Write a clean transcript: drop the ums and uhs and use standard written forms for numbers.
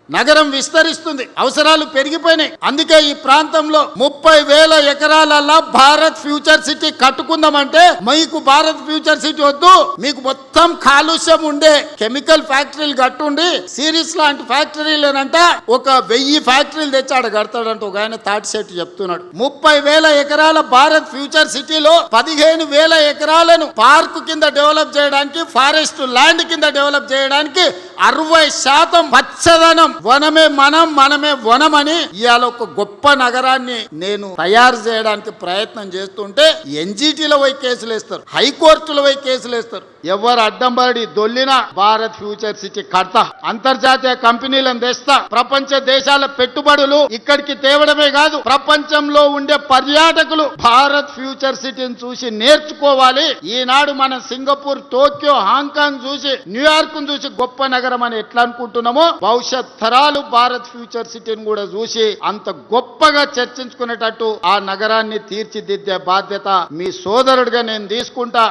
నగరం విస్తరిస్తుంది, అవసరాలు పెరిగిపోయినాయి. అందుకే ఈ ప్రాంతంలో 30,000 ఎకరాలలో భారత్ ఫ్యూచర్ సిటీ కట్టుకుందామంటే మీకు భారత్ ఫ్యూచర్ సిటీ వద్దు, మీకు మొత్తం కాలుష్యం ఉండే కెమికల్ ఫ్యాక్టరీలు కట్టుండి సిరీస్ లాంటి ఫ్యాక్టరీలేనంట 1,000 ఫ్యాక్టరీలు తెచ్చాడు కడతాడంట ఒక ఆయన తాటి సెట్ చెప్తున్నాడు. 30,000 ఎకరాల భారత్ ఫ్యూచర్ సిటీలో 15,000 ఎకరాలను పార్క్ కింద డెవలప్ చేయడానికి, ఫారెస్ట్ ల్యాండ్ కింద డెవలప్ చేయడానికి 60% పచ్చదనం, వనమే మనం మనమే వనమని ఇవాళ ఒక గొప్ప నగరాన్ని నేను తయారు చేయడానికి ప్రయత్నం చేస్తుంటే ఎన్జిటిలో పోయి కేసులు వేస్తారు, హైకోర్టులో పోయి కేసులు వేస్తారు. ఎవరు అడ్డంబడి దొల్లినా భారత్ ఫ్యూచర్ సిటీ కడతా, అంతర్జాతీయ కంపెనీలను తెస్తా, ప్రపంచ దేశాల పెట్టుబడులు ఇక్కడికి తేవడమే కాదు, ప్రపంచంలో ఉండే పర్యాటకులు భారత్ ఫ్యూచర్ సిటీని చూసి నేర్చుకోవాలి. ఈనాడు మనం సింగపూర్, టోక్యో, హాంకాంగ్ చూసి, న్యూయార్క్ చూసి గొప్ప నగరం అని ఎట్లా అనుకుంటున్నామో భవిష్యత్ తరాలు భారత్ ఫ్యూచర్ సిటీని కూడా చూసి అంత గొప్పగా చర్చించుకునేటట్టు ఆ నగరాన్ని తీర్చిదిద్దే బాధ్యత మీ సోదరుడిగా నేను తీసుకుంటా.